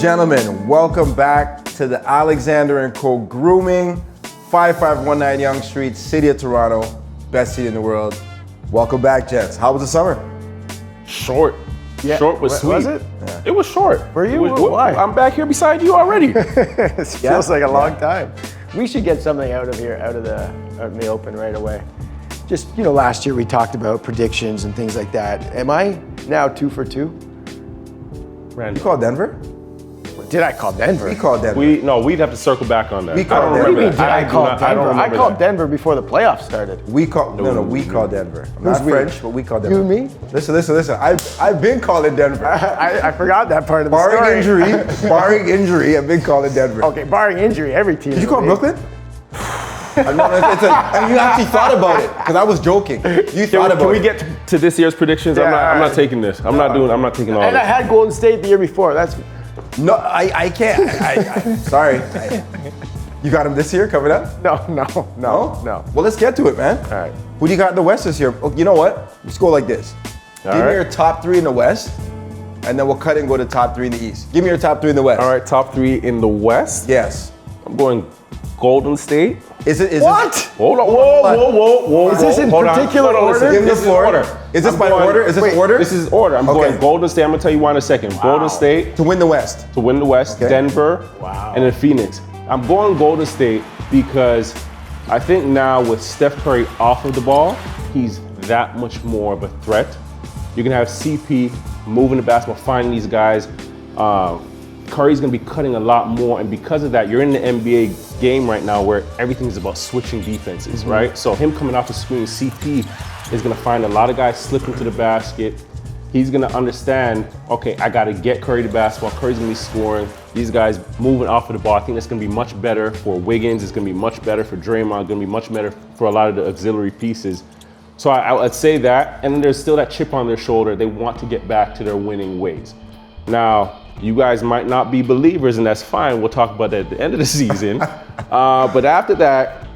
gentlemen, welcome back to the Alexander & Co. Grooming, 5519 Yonge Street, City of Toronto, best city in the world. Welcome back, gents. How was the summer? Short. Yeah. Short was sweet. Was it? Yeah. It was short. For you? Why? I'm back here beside you already. It feels like a long time. We should get something out of here, out in the open right away. Just, last year we talked about predictions and things like that. Am I now 2 for 2? You called Denver? Did I call Denver? We called Denver. We'd have to circle back on that. We called I Denver. don't What do you mean, remember did I call that. Denver? I called that. Denver before the playoffs started. We called we called Denver. I'm not Who's we? French, but we called Denver. You and me? Listen. I've been calling Denver. I forgot that part of the Barring story. injury, I've been calling Denver. Okay, barring injury, every team. Did you call Brooklyn? I know, and you actually thought about it, because I was joking. You thought about it. Can we get to this year's predictions? Yeah, I'm not taking this. I'm not taking all And I this. had Golden State the year before. No, I can't. Sorry. You got him this year coming up? No. Well, let's get to it, man. All right. Who do you got in the West this year? Oh, you know what? Let's go like this. Give me right. your top 3 in the West, and then we'll cut and go to top 3 in the East. Give me your top 3 in the West. All right, top 3 in the West. Yes. I'm going Golden State. Is What? Hold on. Whoa. Is this in Hold on. particular Hold on, listen. order? Give me the This is floor. order. Is this I'm by going- order? Is this wait, order? This is order. I'm Okay. going Golden State. I'm gonna tell you why in a second. Golden State To win the West. to win the West, Okay. Denver, and then Phoenix. I'm going Golden State because I think now with Steph Curry off of the ball, he's that much more of a threat. You're gonna have CP moving the basketball, finding these guys. Curry's gonna be cutting a lot more, and because of that, you're in the NBA game right now where everything's about switching defenses, right? So him coming off the screen, CP is gonna find a lot of guys slipping to the basket. He's gonna understand, okay, I gotta get Curry the basketball. Curry's gonna be scoring. These guys moving off of the ball. I think that's gonna be much better for Wiggins. It's gonna be much better for Draymond. Gonna be much better for a lot of the auxiliary pieces. So I'd say that, and then there's still that chip on their shoulder. They want to get back to their winning ways. Now, you guys might not be believers, and that's fine. We'll talk about that at the end of the season. But after that,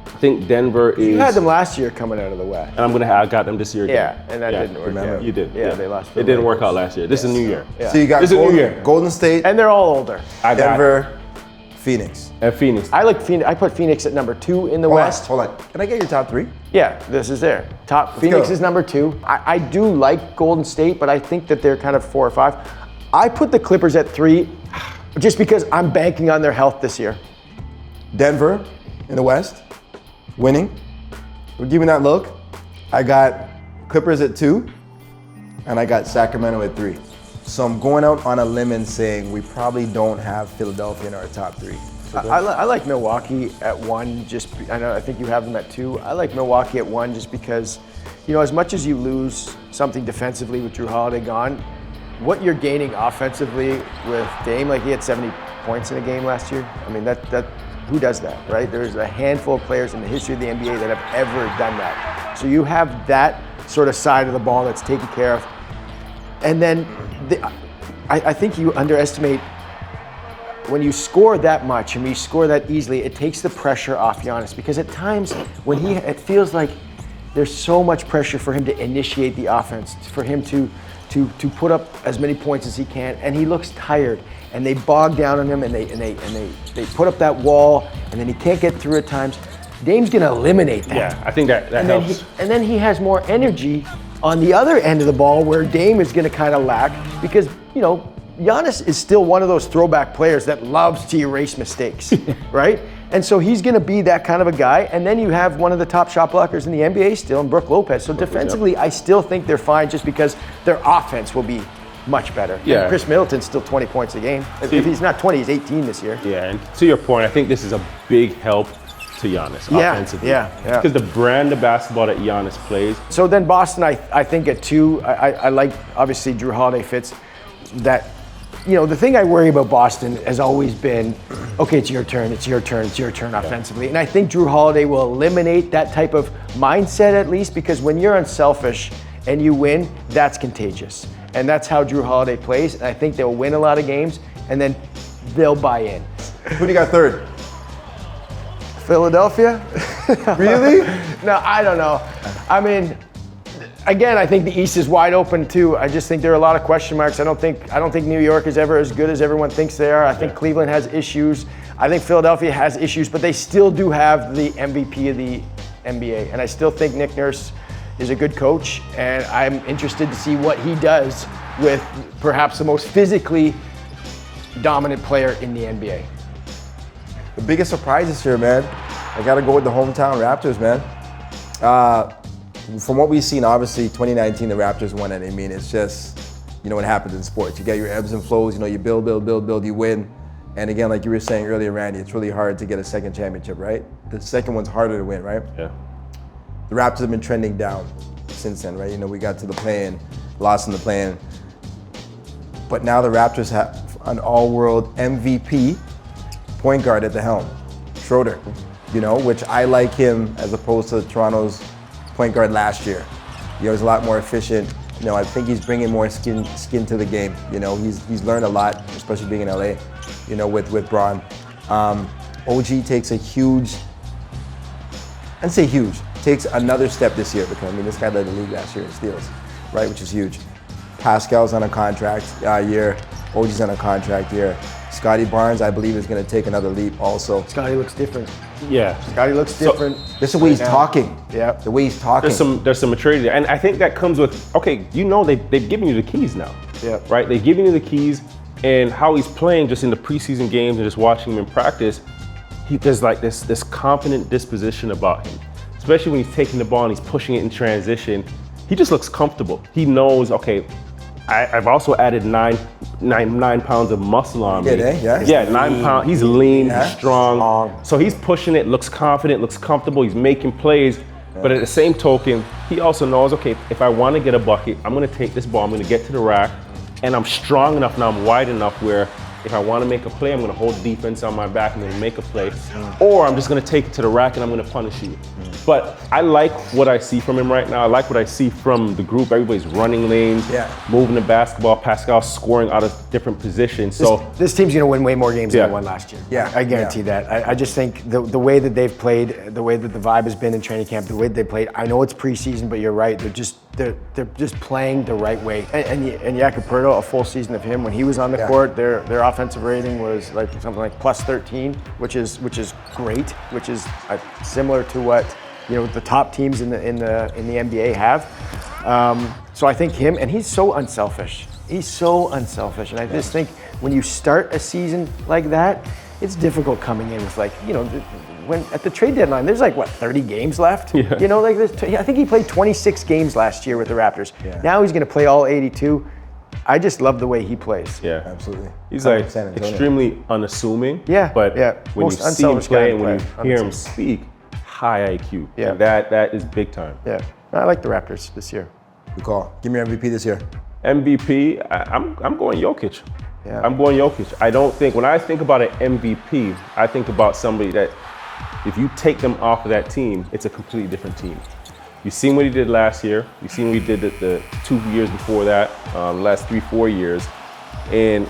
I think Denver is. You had them last year coming out of the West. And I got them this year again. Yeah, and that didn't work remember. out. You did. Yeah, they lost. It didn't work out last year. This is a new year. Yeah. So you got This is a new year. Golden State, And they're all older. I got Denver, Phoenix. and Phoenix. I like Phoenix. I put Phoenix at number 2 in the West. Hold on. Can I get your top 3? Yeah, this is there. Phoenix go. is number 2. I do like Golden State, but I think that they're kind of 4 or 5. I put the Clippers at 3 just because I'm banking on their health this year. Denver in the West, winning. Give me that look. I got Clippers at 2, and I got Sacramento at 3. So I'm going out on a limb and saying we probably don't have Philadelphia in our top 3. I like Milwaukee at 1. I think you have them at 2. I like Milwaukee at 1 just because, as much as you lose something defensively with Drew Holiday gone, what you're gaining offensively with Dame, like he had 70 points in a game last year. I mean, that who does that, right? There's a handful of players in the history of the NBA that have ever done that. So you have that sort of side of the ball that's taken care of. And then I think you underestimate when you score that much and when you score that easily, it takes the pressure off Giannis, because at times when it feels like there's so much pressure for him to initiate the offense, for him to put up as many points as he can, and he looks tired, and they bog down on him, and they put up that wall, and then he can't get through at times. Dame's gonna eliminate that. Yeah, I think that helps. And then he has more energy on the other end of the ball where Dame is gonna kind of lack, because Giannis is still one of those throwback players that loves to erase mistakes, right? And so he's going to be that kind of a guy. And then you have one of the top shot blockers in the NBA still, in Brook Lopez. So defensively, I still think they're fine just because their offense will be much better. Yeah. And Chris Middleton's still 20 points a game. If he's not 20, he's 18 this year. Yeah, and to your point, I think this is a big help to Giannis offensively. Yeah. Because the brand of basketball that Giannis plays. So then Boston, I think at 2, I like, obviously Drew Holiday fits that. The thing I worry about Boston has always been, okay, it's your turn offensively. And I think Drew Holiday will eliminate that type of mindset at least, because when you're unselfish and you win, that's contagious. And that's how Drew Holiday plays. And I think they'll win a lot of games, and then they'll buy in. Who do you got 3rd? Philadelphia? Really? No, I don't know. I mean, Again, I think the East is wide open too. I just think there are a lot of question marks. I don't think New York is ever as good as everyone thinks they are. I think Cleveland has issues. I think Philadelphia has issues, but they still do have the MVP of the NBA. And I still think Nick Nurse is a good coach, and I'm interested to see what he does with perhaps the most physically dominant player in the NBA. The biggest surprise this year, man, I gotta go with the hometown Raptors, man. From what we've seen, obviously 2019, the Raptors won it. I mean, it's just, you know what happens in sports. You get your ebbs and flows, you know, you build, you win. And again, like you were saying earlier, Randy, it's really hard to get a second championship, right? The second one's harder to win, right? Yeah. The Raptors have been trending down since then, right? You know, we got to the play-in, lost in the play-in. But now the Raptors have an all-world MVP point guard at the helm, Schroeder, you know, which I like him as opposed to Toronto's point guard last year. You know, he's a lot more efficient. You know, I think he's bringing more skin to the game. You know, he's learned a lot, especially being in LA, you know, with Braun. OG takes a huge, I'd say huge, takes another step this year because, I mean, this guy led the league last year in steals, right, which is huge. Pascal's on a contract year, OG's on a contract year. Scotty Barnes, I believe, is going to take another leap also. Scotty looks different. Yeah. Scotty looks different. This is the way he's talking. Yeah. The way he's talking. There's some maturity there. And I think that comes with, okay, you know they've given you the keys now. Yeah. Right? They've given you the keys, and how he's playing just in the preseason games and just watching him in practice, there's like this confident disposition about him. Especially when he's taking the ball and he's pushing it in transition. He just looks comfortable. He knows, okay, I've also added nine pounds of muscle on me. Yeah, 9 pounds. He's lean, he's strong. So he's pushing it, looks confident, looks comfortable. He's making plays. But at the same token, he also knows, okay, if I want to get a bucket, I'm going to take this ball, I'm going to get to the rack, and I'm strong enough now, I'm wide enough where if I want to make a play, I'm going to hold defense on my back, I'm going to make a play, or I'm just going to take it to the rack and I'm going to punish you. But I like what I see from him right now. I like what I see from the group. Everybody's running lanes, moving the basketball. Pascal's scoring out of different positions. So this team's going to win way more games than they won last year. Yeah, I guarantee that. I just think the way that they've played, the way that the vibe has been in training camp, the way that they played. I know it's preseason, but you're right. They're just playing the right way. And Jakob Poeltl, a full season of him when he was on the court, their offensive rating was like something like plus 13, which is great, which is similar to what, you know, the top teams in the NBA have. So I think him, and he's so unselfish. He's so unselfish, and I just think when you start a season like that, it's difficult coming in with, like, you know, when at the trade deadline, there's like, what, 30 games left? Yeah. You know, like I think he played 26 games last year with the Raptors. Yeah. Now he's going to play all 82. I just love the way he plays. Yeah, absolutely. He's like extremely unassuming. Yeah, but when most you see him play and when you hear him unassuming. speak, high IQ. Yeah, and that is big time. Yeah, I like the Raptors this year. Good call. Give me your MVP this year. MVP, I'm going Jokic. Yeah. I'm going Jokic. I don't think, when I think about an MVP, I think about somebody that if you take them off of that team, it's a completely different team. You've seen what he did last year. You've seen what he did the 2 years before that, the last 3-4 years. And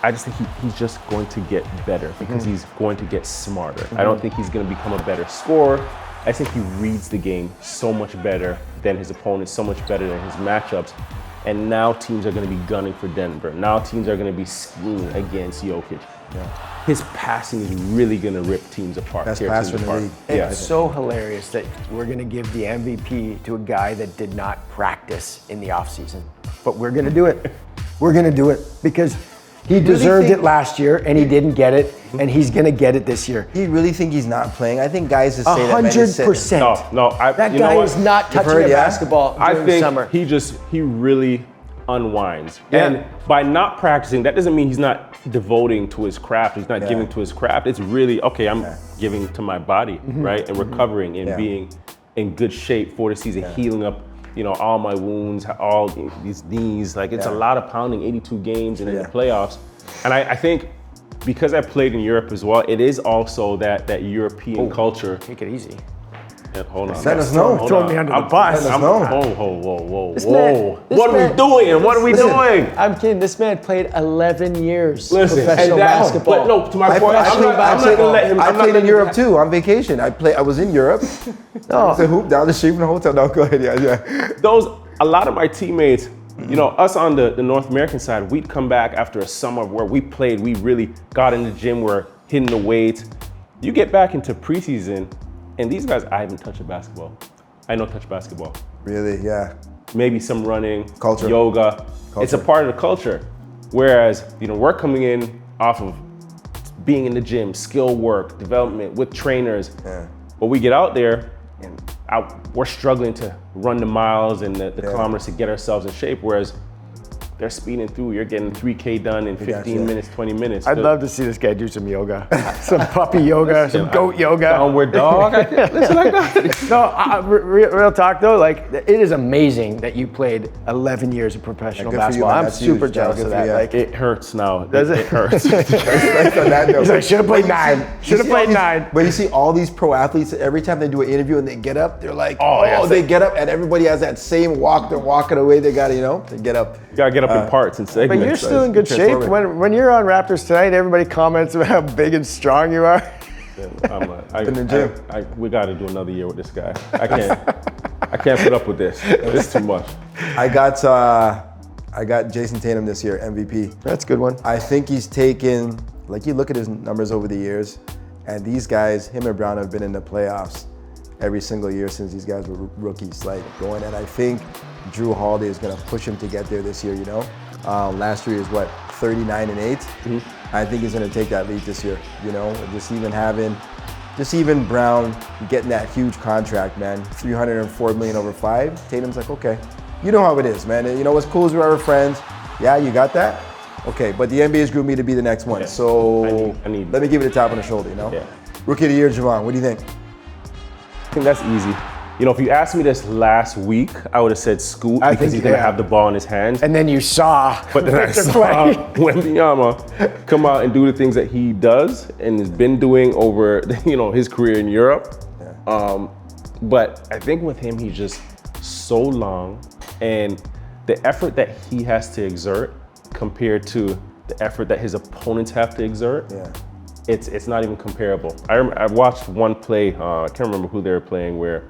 I just think he's just going to get better because he's going to get smarter. I don't think he's going to become a better scorer. I think he reads the game so much better than his opponents, so much better than his matchups. And now teams are going to be gunning for Denver. Now teams are going to be scheming against Jokic. Yeah. His passing is really going to rip teams apart. Best passer in the league. It's so hilarious that we're going to give the MVP to a guy that did not practice in the offseason. But we're going to do it. We're going to do it because he deserved it last year and he didn't get it, and he's going to get it this year. Do you really think he's not playing? I think guys just say 100%. No. That guy is not touching a basketball during the summer. I think he really unwinds. Yeah. And by not practicing, that doesn't mean he's not devoting to his craft. He's not giving to his craft. It's really, okay, I'm giving to my body, right? And recovering and being in good shape for the season, healing up, you know, all my wounds, all these knees. Like, it's a lot of pounding, 82 games and in the playoffs. And I think because I played in Europe as well, it is also that European culture. Take it easy. Yeah, hold on. Let us know. Throw me under the bus. Whoa. Man, What are we doing? What are we doing? I'm kidding. This man played 11 years Listen, professional basketball. But no, to my point, I'm not going to let him. I played in Europe too on vacation. I was in Europe. It's a hoop down the street from the hotel. No, go ahead. Yeah. a lot of my teammates, you know, us on the North American side, we'd come back after a summer where we played, we really got in the gym, we're hitting the weights. You get back into preseason, and these guys, I haven't touched a basketball. I don't touch basketball. Really, yeah. Maybe some running, Culture. yoga. It's a Culture. part of the culture. Whereas, you know, we're coming in off of being in the gym, skill work, development with trainers. Yeah. But we get out there and we're struggling to run the miles and the kilometers to get ourselves in shape. Whereas they're speeding through. You're getting 3K done in 15 minutes, 20 minutes. I'd love to see this guy do some yoga, some puppy yoga, some goat yoga. Downward dog. Listen, I got it. No, real talk though, like it is amazing that you played 11 years of professional good for you, basketball. man. I'm That's super huge. jealous Good of for that. you. Like It hurts now. Does it? It hurts. Like on that note. he's like, should have played 9. Should have You see all played these- 9. But you see all these pro athletes, every time they do an interview and they get up, they're like, yeah, they get up, and everybody has that same walk. They're walking away. They got to, they get up. You gotta get up in parts and segments. But you're still in good shape. When you're on Raptors Tonight, everybody comments about how big and strong you are. In the gym. We gotta do another year with this guy. I can't put up with this. It's too much. I got Jason Tatum this year, MVP. That's a good one. I think he's taken, like you look at his numbers over the years, and these guys, him and Brown, have been in the playoffs every single year since these guys were rookies, like going. And I think Drew Holiday is going to push him to get there this year. Last year he was 39-8. I think he's going to take that lead this year. Just even Brown getting that huge contract, man, $304 million over 5. Tatum's like, okay, you know how it is, man. What's cool is we're our friends. Yeah, you got that. Okay, but the NBA's grew me to be the next one. Yeah. So I need let me give it a tap on the shoulder. Yeah. Rookie of the year, Javon. What do you think? I think that's easy. If you asked me this last week, I would have said Scoot because he's gonna have the ball in his hands. And then you saw But then I Victor saw play. Wembanyama come out and do the things that he does and has been doing over his career in Europe. But I think with him, he's just so long, and the effort that he has to exert compared to the effort that his opponents have to exert, it's not even comparable. I watched one play, I can't remember who they were playing, where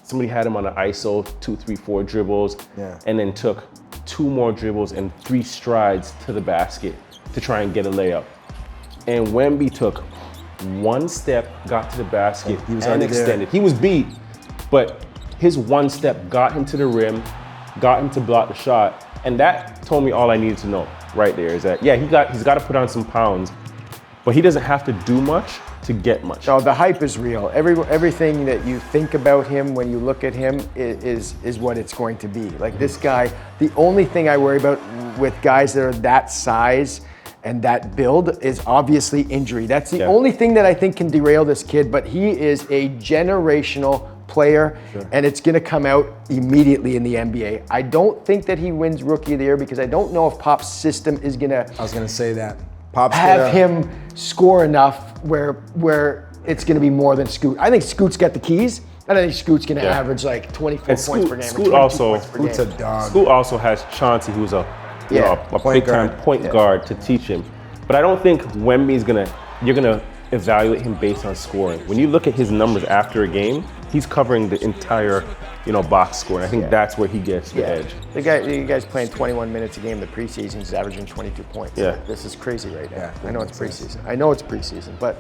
somebody had him on an ISO 2, 3, 4 dribbles, and then took 2 more dribbles and 3 strides to the basket to try and get a layup. And Wemby took 1 step, got to the basket, He was and already there. extended. He was beat, but his 1 step got him to the rim, got him to block the shot, and that told me all I needed to know right there, is that, he's got to put on some pounds, but he doesn't have to do much to get much. No, the hype is real. Everything that you think about him when you look at him is what it's going to be. Like this guy, the only thing I worry about with guys that are that size and that build is obviously injury. That's the only thing that I think can derail this kid, but he is a generational player, and it's gonna come out immediately in the NBA. I don't think that he wins Rookie of the Year because I don't know if Pop's system is gonna I was going to say that. Pop's have him score enough where it's going to be more than Scoot. I think Scoot's got the keys, and I think Scoot's going to average like 24 And points per game. Scoot or 22 also- points per Scoot's a game. dog. Scoot also has Chauncey, who's a Point big-time guard. point guard to teach him. But I don't think you're gonna evaluate him based on scoring. When you look at his numbers after a game, he's covering the entire, box score. And I think that's where he gets the edge. The guy's playing 21 minutes a game. The preseason is averaging 22 points. Yeah. This is crazy right now. Yeah, I know it's makes sense. preseason. I know it's preseason, but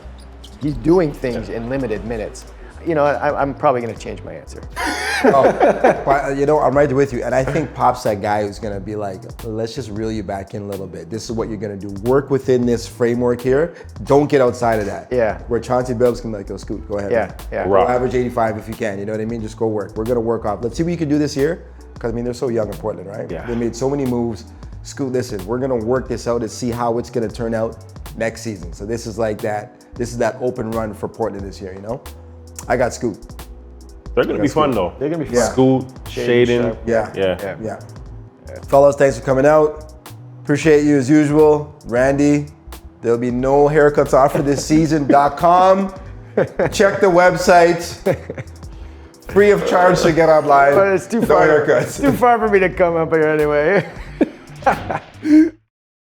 he's doing things in limited minutes. I'm probably going to change my answer. I'm right there with you. And I think Pop's that guy who's going to be like, let's just reel you back in a little bit. This is what you're going to do. Work within this framework here. Don't get outside of that. Yeah. Where Chauncey Billups can be like, Scoot, go ahead. man. Yeah. Go average 85 if you can. You know what I mean? Just go work. We're going to work off. Let's see what you can do this year. Because, they're so young in Portland, right? Yeah. They made so many moves. Scoot, listen, we're going to work this out and see how it's going to turn out next season. So this is like that. This is that open run for Portland this year, I got Scoot. They're gonna be fun though. They're going to be Yeah. Scoot, Shaden. Yeah. Yeah. Fellas, thanks for coming out. Appreciate you as usual. Randy, there'll be no haircuts offered this season.com. Check the website. Free of charge to get online. But it's too No far. haircuts. It's too far for me to come up here anyway.